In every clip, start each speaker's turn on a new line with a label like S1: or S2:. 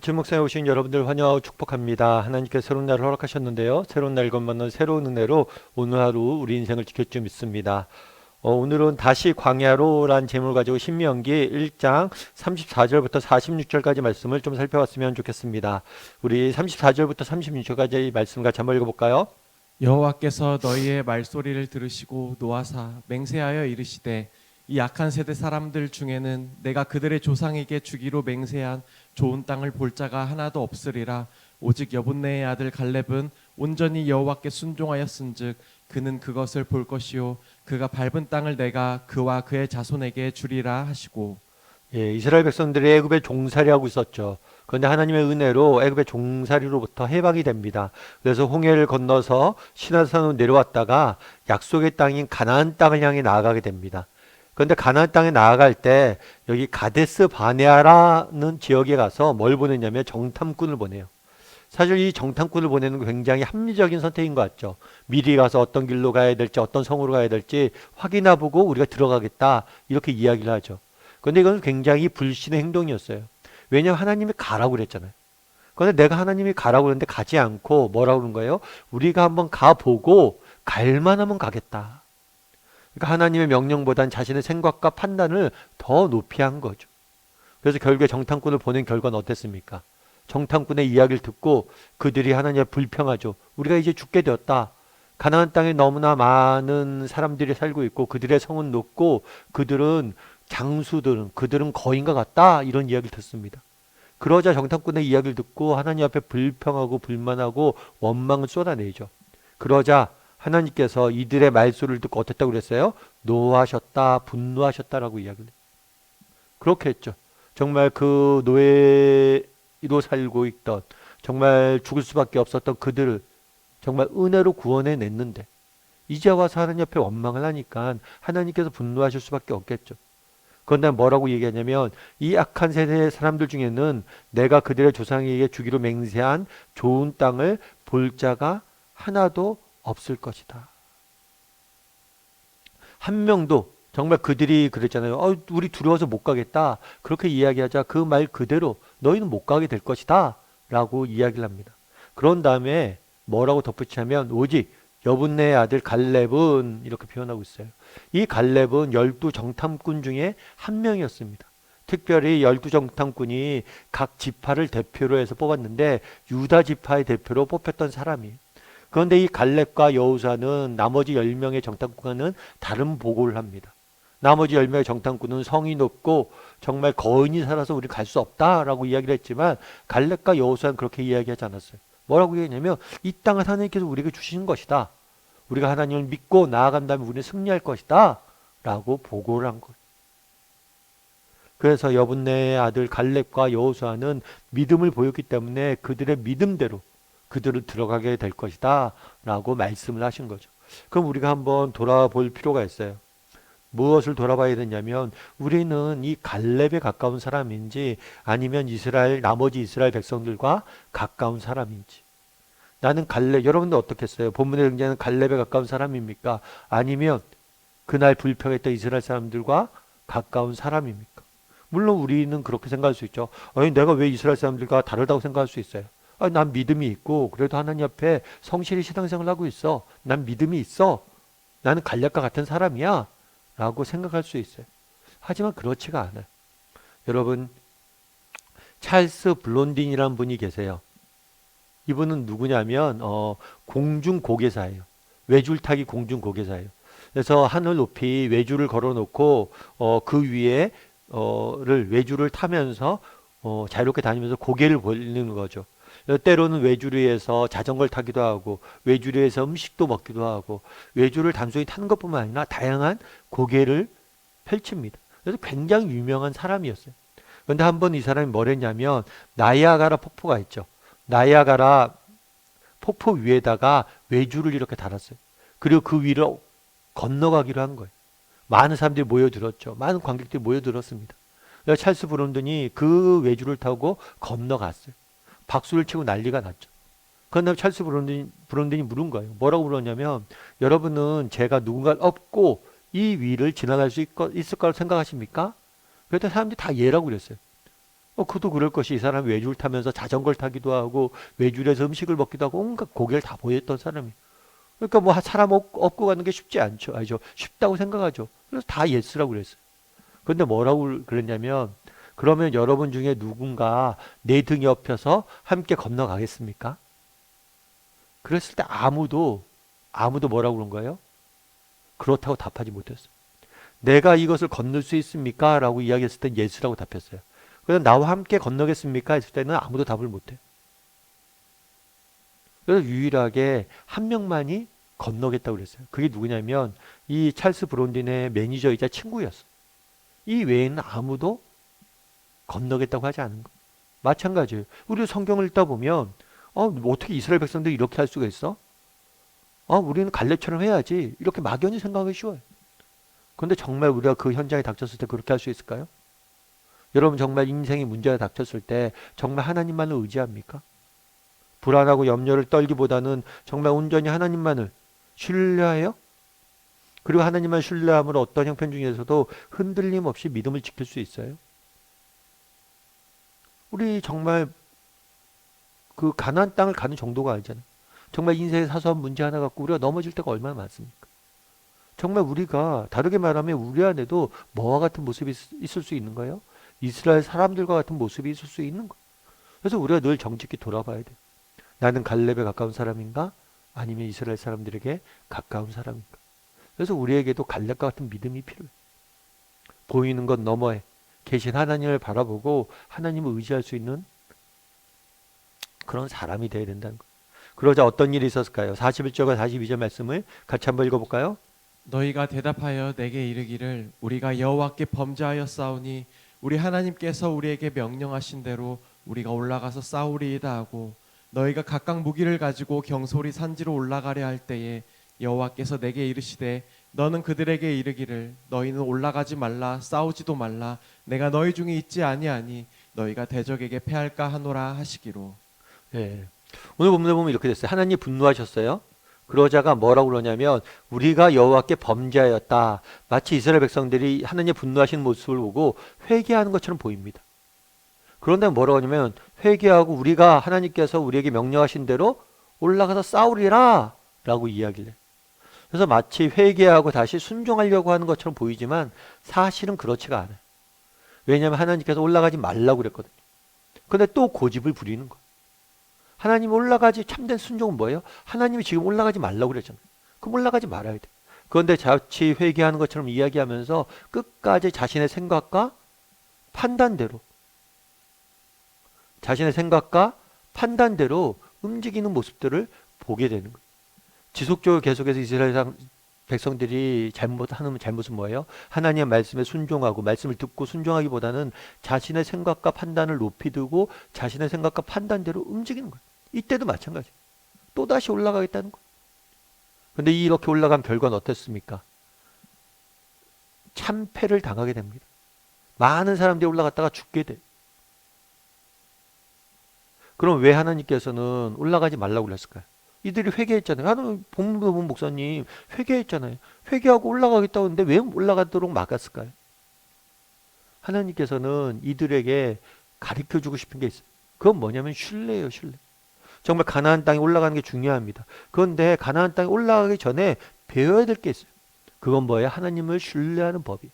S1: 거칠 목상에 오신 여러분들 환영하고 축복합니다. 하나님께서 새로운 날을 허락하셨는데요. 새로운 날 것만은 새로운 은혜로 오늘 하루 우리 인생을 지킬 줄 믿습니다. 오늘은 다시 광야로란 제목을 가지고 신명기 1장 34절부터 46절까지 말씀을 좀 살펴봤으면 좋겠습니다. 우리 34절부터 36절까지 말씀 같이 한번 읽어볼까요?
S2: 여호와께서 너희의 말소리를 들으시고 노하사 맹세하여 이르시되 이 악한 세대 사람들 중에는 내가 그들의 조상에게 주기로 맹세한 좋은 땅을 볼 자가 하나도 없으리라. 오직 여분네의 아들 갈렙은 온전히 여호와께 순종하였은즉 그는 그것을 볼 것이요 그가 밟은 땅을 내가 그와 그의 자손에게 주리라 하시고.
S1: 이스라엘 백성들이 애굽에 종살이하고 있었죠. 그런데 하나님의 은혜로 애굽의 종살이로부터 해방이 됩니다. 그래서 홍해를 건너서 시내산으로 내려왔다가 약속의 땅인 가나안 땅을 향해 나아가게 됩니다. 그런데 가나안 땅에 나아갈 때 여기 가데스 바네아라는 지역에 가서 뭘 보냈냐면 정탐꾼을 보내요. 사실 이 정탐꾼을 보내는 건 굉장히 합리적인 선택인 것 같죠. 미리 가서 어떤 길로 가야 될지 어떤 성으로 가야 될지 확인해보고 우리가 들어가겠다 이렇게 이야기를 하죠. 그런데 이건 굉장히 불신의 행동이었어요. 왜냐하면 하나님이 가라고 그랬잖아요. 그런데 내가 하나님이 가라고 그랬는데 가지 않고 뭐라고 그런 거예요? 우리가 한번 가보고 갈만하면 가겠다. 그러니까 하나님의 명령보단 자신의 생각과 판단을 더 높이 한 거죠. 그래서 결국에 정탐꾼을 보낸 결과는 어땠습니까? 정탐꾼의 이야기를 듣고 그들이 하나님의 불평하죠. 우리가 이제 죽게 되었다. 가나안 땅에 너무나 많은 사람들이 살고 있고 그들의 성은 높고 그들은 장수들은 그들은 거인과 같다. 이런 이야기를 듣습니다. 그러자 정탐꾼의 이야기를 듣고 하나님 앞에 불평하고 불만하고 원망을 쏟아내죠. 그러자 하나님께서 이들의 말소리를 듣고 어땠다고 그랬어요? 노하셨다, 분노하셨다라고 이야기를 해요. 그렇게 했죠. 정말 그 노예로 살고 있던 정말 죽을 수밖에 없었던 그들을 정말 은혜로 구원해 냈는데 이제 와서 하나님 앞에 원망을 하니까 하나님께서 분노하실 수밖에 없겠죠. 그런데 뭐라고 얘기하냐면 이 악한 세대의 사람들 중에는 내가 그들의 조상에게 주기로 맹세한 좋은 땅을 볼 자가 하나도 없을 것이다. 한 명도 정말 그들이 그랬잖아요. 우리 두려워서 못 가겠다. 그렇게 이야기하자 그 말 그대로 너희는 못 가게 될 것이다. 라고 이야기를 합니다. 그런 다음에 뭐라고 덧붙이냐면 오직 여분네의 아들 갈렙은 이렇게 표현하고 있어요. 이 갈렙은 12 정탐꾼 중에 한 명이었습니다. 특별히 12 정탐꾼이 각 지파를 대표로 해서 뽑았는데 유다 지파의 대표로 뽑혔던 사람이에요. 그런데 이 갈렙과 여호수아는 나머지 10명의 정탐꾼과는 다른 보고를 합니다. 나머지 10명의 정탐꾼은 성이 높고 정말 거인이 살아서 우리 갈 수 없다라고 이야기를 했지만 갈렙과 여호수아는 그렇게 이야기하지 않았어요. 뭐라고 얘기했냐면 이 땅은 하나님께서 우리에게 주시는 것이다. 우리가 하나님을 믿고 나아간다면 우리는 승리할 것이다. 라고 보고를 한 거예요. 그래서 여분네의 아들 갈렙과 여호수아는 믿음을 보였기 때문에 그들의 믿음대로 그들은 들어가게 될 것이다. 라고 말씀을 하신 거죠. 그럼 우리가 한번 돌아볼 필요가 있어요. 무엇을 돌아봐야 되냐면 우리는 이 갈렙에 가까운 사람인지 아니면 나머지 이스라엘 백성들과 가까운 사람인지. 나는 갈렙, 여러분들 어떻겠어요? 본문에 등장하는 갈렙에 가까운 사람입니까? 아니면 그날 불평했던 이스라엘 사람들과 가까운 사람입니까? 물론 우리는 그렇게 생각할 수 있죠. 아니, 내가 왜 이스라엘 사람들과 다르다고 생각할 수 있어요? 난 믿음이 있고 그래도 하나님 앞에 성실히 신앙생활을 하고 있어. 난 믿음이 있어. 나는 갈렙과 같은 사람이야. 라고 생각할 수 있어요. 하지만 그렇지가 않아요. 여러분, 찰스 블론딘이라는 분이 계세요. 이분은 누구냐면 공중고개사예요. 외줄타기 공중고개사예요. 그래서 하늘 높이 외줄을 걸어놓고 그 위에 외줄을 타면서 자유롭게 다니면서 고개를 돌리는 거죠. 때로는 외줄 위에서 자전거를 타기도 하고 외줄 위에서 음식도 먹기도 하고 외줄을 단순히 타는 것뿐만 아니라 다양한 고개를 펼칩니다. 그래서 굉장히 유명한 사람이었어요. 그런데 한번 이 사람이 뭘 했냐면 나이아가라 폭포가 있죠. 나이아가라 폭포 위에다가 외줄을 이렇게 달았어요. 그리고 그 위를 건너가기로 한 거예요. 많은 사람들이 모여들었죠. 많은 관객들이 모여들었습니다. 그래서 찰스 브론든이 그 외줄을 타고 건너갔어요. 박수를 치고 난리가 났죠. 그런데 찰스 브론든이 물은 거예요. 뭐라고 물었냐면 여러분은 제가 누군가를 업고 이 위를 지나갈 수 있을 거라고 생각하십니까? 그랬더니 사람들이 다 예라고 그랬어요. 그도 그럴 것이 이 사람이 외줄 타면서 자전거를 타기도 하고 외줄에서 음식을 먹기도 하고 온갖 고개를 다 보였던 사람이. 그러니까 뭐 사람 업고 가는 게 쉽지 않죠. 아니죠. 쉽다고 생각하죠. 그래서 다 예스라고 그랬어요. 근데 뭐라고 그랬냐면 그러면 여러분 중에 누군가 내 등 옆에서 함께 건너가겠습니까? 그랬을 때 아무도 뭐라고 그런 거예요? 그렇다고 답하지 못했어요. 내가 이것을 건널 수 있습니까? 라고 이야기했을 땐 예스라고 답했어요. 그래서 나와 함께 건너겠습니까? 했을 때는 아무도 답을 못해. 그래서 유일하게 한 명만이 건너겠다고 그랬어요. 그게 누구냐면 이 찰스 브론딘의 매니저이자 친구였어. 이 외에는 아무도 건너겠다고 하지 않은 거. 마찬가지예요. 우리 성경을 읽다 보면 어떻게 이스라엘 백성들이 이렇게 할 수가 있어? 우리는 갈렙처럼 해야지. 이렇게 막연히 생각하기 쉬워요. 그런데 정말 우리가 그 현장에 닥쳤을 때 그렇게 할 수 있을까요? 여러분 정말 인생의 문제가 닥쳤을 때 정말 하나님만을 의지합니까? 불안하고 염려를 떨기보다는 정말 온전히 하나님만을 신뢰해요? 그리고 하나님만 신뢰함으로 어떤 형편 중에서도 흔들림 없이 믿음을 지킬 수 있어요? 우리 정말 그 가나안 땅을 가는 정도가 아니잖아요. 정말 인생의 사소한 문제 하나 갖고 우리가 넘어질 때가 얼마나 많습니까? 정말 우리가 다르게 말하면 우리 안에도 뭐와 같은 모습이 있을 수 있는 거예요? 이스라엘 사람들과 같은 모습이 있을 수 있는 거예요. 그래서 우리가 늘 정직히 돌아봐야 돼요. 나는 갈렙에 가까운 사람인가? 아니면 이스라엘 사람들에게 가까운 사람인가? 그래서 우리에게도 갈렙과 같은 믿음이 필요해요. 보이는 것 너머에 계신 하나님을 바라보고 하나님을 의지할 수 있는 그런 사람이 되어야 된다는 거예요. 그러자 어떤 일이 있었을까요? 41절과 42절 말씀을 같이 한번 읽어볼까요?
S2: 너희가 대답하여 내게 이르기를 우리가 여호와께 범죄하였사오니 우리 하나님께서 우리에게 명령하신 대로 우리가 올라가서 싸우리이다 하고 너희가 각각 무기를 가지고 경솔히 산지로 올라가려 할 때에 여호와께서 내게 이르시되 너는 그들에게 이르기를 너희는 올라가지 말라 싸우지도 말라 내가 너희 중에 있지 아니하니 너희가 대적에게 패할까 하노라 하시기로.
S1: 예. 오늘 본문에 보면 이렇게 됐어요. 하나님 분노하셨어요. 그러자가 뭐라고 그러냐면 우리가 여호와께 범죄하였다. 마치 이스라엘 백성들이 하나님 분노하시는 모습을 보고 회개하는 것처럼 보입니다. 그런데 뭐라고 하냐면 회개하고 우리가 하나님께서 우리에게 명령하신 대로 올라가서 싸우리라 라고 이야기를 해요. 그래서 마치 회개하고 다시 순종하려고 하는 것처럼 보이지만 사실은 그렇지가 않아요. 왜냐하면 하나님께서 올라가지 말라고 그랬거든요. 그런데 또 고집을 부리는 거예요. 하나님 올라가지 참된 순종은 뭐예요? 하나님이 지금 올라가지 말라고 그랬잖아요. 그럼 올라가지 말아야 돼. 그런데 자칫 회개하는 것처럼 이야기하면서 끝까지 자신의 생각과 판단대로 움직이는 모습들을 보게 되는 거예요. 지속적으로 계속해서 이스라엘 백성들이 잘못하는 잘못은 뭐예요? 하나님의 말씀에 순종하고 말씀을 듣고 순종하기보다는 자신의 생각과 판단을 높이 두고 자신의 생각과 판단대로 움직이는 거예요. 이때도 마찬가지. 또다시 올라가겠다는 거예요. 그런데 이렇게 올라간 결과는 어땠습니까? 참패를 당하게 됩니다. 많은 사람들이 올라갔다가 죽게 돼요. 그럼 왜 하나님께서는 올라가지 말라고 그랬을까요? 이들이 회개했잖아요. 하나님 본문에 본 목사님 회개했잖아요. 회개하고 올라가겠다고 했는데 왜 올라가도록 막았을까요? 하나님께서는 이들에게 가르쳐주고 싶은 게 있어요. 그건 뭐냐면 신뢰예요. 신뢰. 정말 가나안 땅에 올라가는 게 중요합니다. 그런데 가나안 땅에 올라가기 전에 배워야 될 게 있어요. 그건 뭐예요? 하나님을 신뢰하는 법이에요.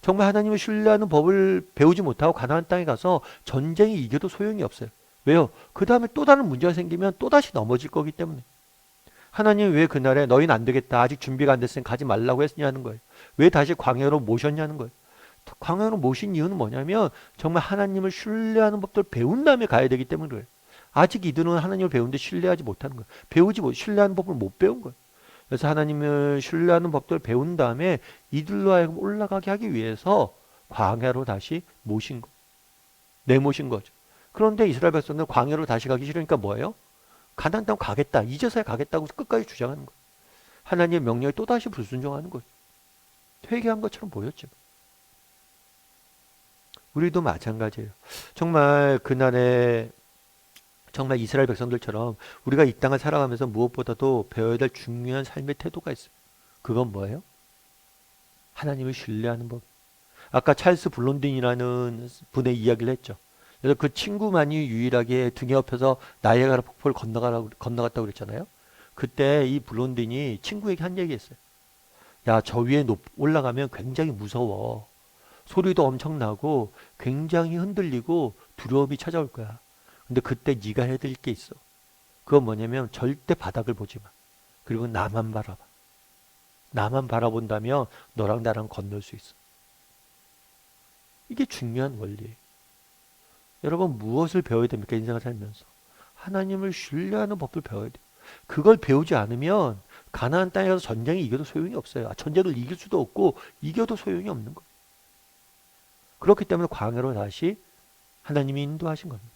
S1: 정말 하나님을 신뢰하는 법을 배우지 못하고 가나안 땅에 가서 전쟁이 이겨도 소용이 없어요. 왜요? 그 다음에 또 다른 문제가 생기면 또다시 넘어질 거기 때문에. 하나님 왜 그날에 너희는 안 되겠다. 아직 준비가 안 됐으니 가지 말라고 했냐는 거예요. 왜 다시 광야로 모셨냐는 거예요. 광야로 모신 이유는 뭐냐면 정말 하나님을 신뢰하는 법들을 배운 다음에 가야 되기 때문에 그래요. 아직 이들은 하나님을 배우는데 신뢰하지 못하는 거예요. 신뢰하는 법을 못 배운 거예요. 그래서 하나님을 신뢰하는 법들을 배운 다음에 이들로 하여금 올라가게 하기 위해서 광야로 다시 모신 거, 내모신 거죠. 그런데 이스라엘 백성들은 광야로 다시 가기 싫으니까 뭐예요? 가나안 땅 가겠다. 이제서야 가겠다고 끝까지 주장하는 거예요. 하나님의 명령에 또다시 불순종하는 거예요. 회개한 것처럼 보였죠. 우리도 마찬가지예요. 정말 그날에 정말 이스라엘 백성들처럼 우리가 이 땅을 살아가면서 무엇보다도 배워야 될 중요한 삶의 태도가 있어요. 그건 뭐예요? 하나님을 신뢰하는 법. 아까 찰스 블론딘이라는 분의 이야기를 했죠. 그래서 그 친구만이 유일하게 등에 업혀서 나이아가라 폭포를 건너갔다고 그랬잖아요. 그때 이 블론딘이 친구에게 한 얘기 했어요. 야, 저 위에 올라가면 굉장히 무서워. 소리도 엄청나고 굉장히 흔들리고 두려움이 찾아올 거야. 근데 그때 네가 해야 될 게 있어. 그건 뭐냐면 절대 바닥을 보지 마. 그리고 나만 바라봐. 나만 바라본다면 너랑 나랑 건널 수 있어. 이게 중요한 원리예요. 여러분 무엇을 배워야 됩니까? 인생을 살면서. 하나님을 신뢰하는 법을 배워야 돼요. 그걸 배우지 않으면 가나안 땅에 가서 전쟁에 이겨도 소용이 없어요. 전쟁을 이길 수도 없고 이겨도 소용이 없는 거예요. 그렇기 때문에 광야로 다시 하나님이 인도하신 겁니다.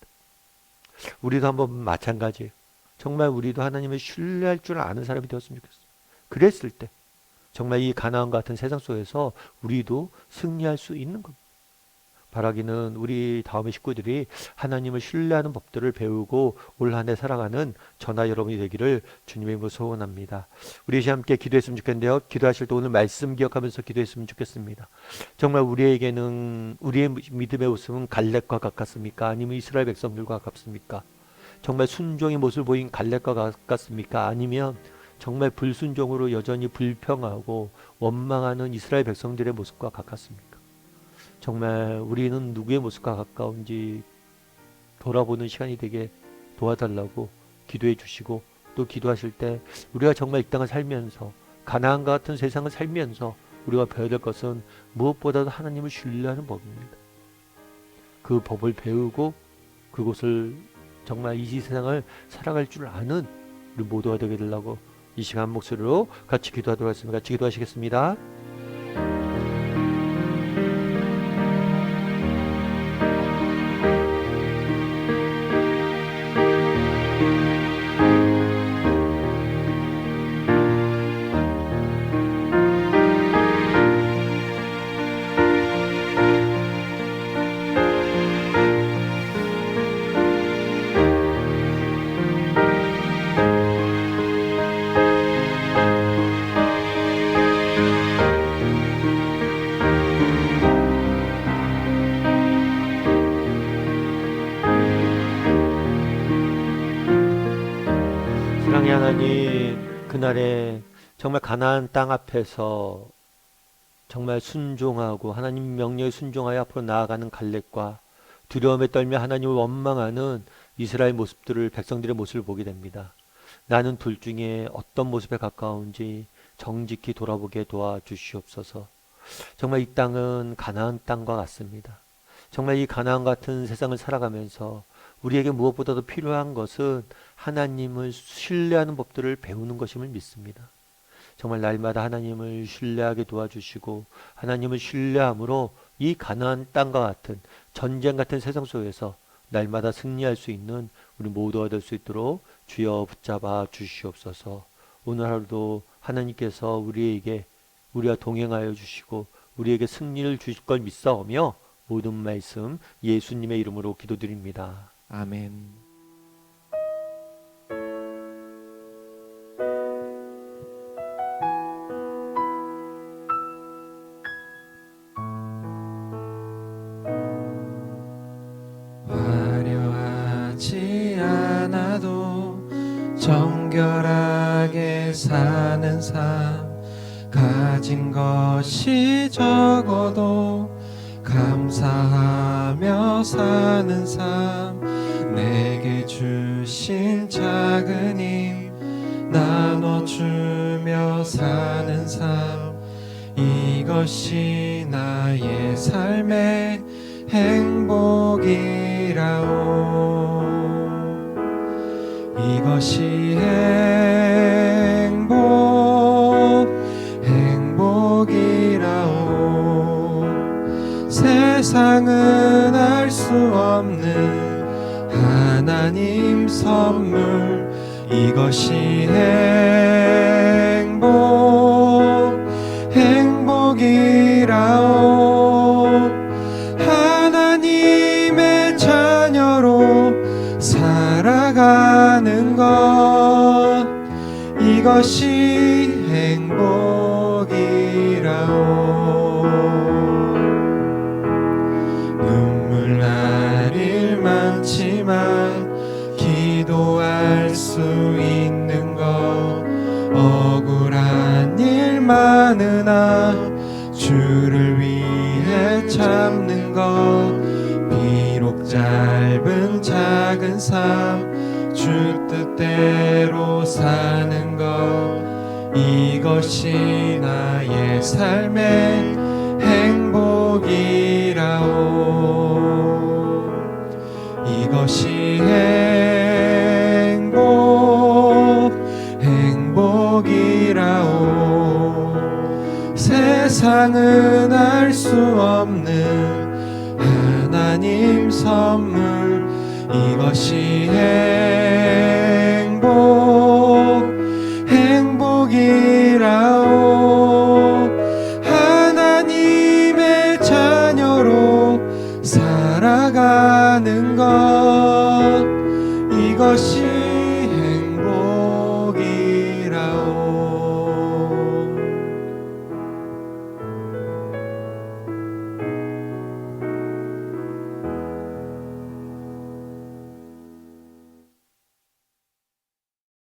S1: 우리도 한번 마찬가지예요. 정말 우리도 하나님을 신뢰할 줄 아는 사람이 되었으면 좋겠어요. 그랬을 때 정말 이 가나안 같은 세상 속에서 우리도 승리할 수 있는 겁니다. 바라기는 우리 다음의 식구들이 하나님을 신뢰하는 법들을 배우고 올 한 해 살아가는 저나 여러분이 되기를 주님의 이름으로 소원합니다. 우리 함께 기도했으면 좋겠는데요. 기도하실 때 오늘 말씀 기억하면서 기도했으면 좋겠습니다. 정말 우리에게는 우리의 믿음의 웃음은 갈렙과 가깝습니까? 아니면 이스라엘 백성들과 가깝습니까? 정말 순종의 모습을 보인 갈렙과 가깝습니까? 아니면 정말 불순종으로 여전히 불평하고 원망하는 이스라엘 백성들의 모습과 가깝습니까? 정말 우리는 누구의 모습과 가까운지 돌아보는 시간이 되게 도와달라고 기도해 주시고, 또 기도하실 때 우리가 정말 이 땅을 살면서 가나안과 같은 세상을 살면서 우리가 배워야 될 것은 무엇보다도 하나님을 신뢰하는 법입니다. 그 법을 배우고 그곳을 정말 이 세상을 살아갈 줄 아는 우리 모두가 되게 되려고 이 시간 목소리로 같이 기도하도록 하겠습니다. 같이 기도하시겠습니다. 사랑의 하나님, 그날에 정말 가나안 땅 앞에서 정말 순종하고 하나님 명령에 순종하여 앞으로 나아가는 갈렙과 두려움에 떨며 하나님을 원망하는 이스라엘 모습들을, 백성들의 모습을 보게 됩니다. 나는 둘 중에 어떤 모습에 가까운지 정직히 돌아보게 도와주시옵소서. 정말 이 땅은 가나안 땅과 같습니다. 정말 이 가나안 같은 세상을 살아가면서 우리에게 무엇보다도 필요한 것은 하나님을 신뢰하는 법들을 배우는 것임을 믿습니다. 정말 날마다 하나님을 신뢰하게 도와주시고 하나님을 신뢰함으로 이 가나안 땅과 같은 전쟁 같은 세상 속에서 날마다 승리할 수 있는 우리 모두가 될 수 있도록 주여 붙잡아 주시옵소서. 오늘 하루도 하나님께서 우리와 동행하여 주시고 우리에게 승리를 주실 걸 믿사오며 모든 말씀 예수님의 이름으로 기도드립니다.
S2: 아멘. 화려하지 않아도 정결하게 사는 삶, 가진 것이 적어도 감사하며 사는 삶, 내게 주신 작은 힘 나눠주며 사는 삶, 이것이 나의 삶의 행복이라오. 이것이 행복이라오. 세상은 알 수 없는 하나님 선물, 이것이 행복이라오. 하나님의 자녀로 살아가는 것, 이것이 행복이라오. 눈물 나릴 많으나 주를 위해 참는 것, 비록 짧은 작은 삶 주 뜻대로 사는 것, 이것이 나의 삶의 행복이라오. 이것이 행복이라오. 세상은 알 수 없는 하나님 선물, 이것이 행복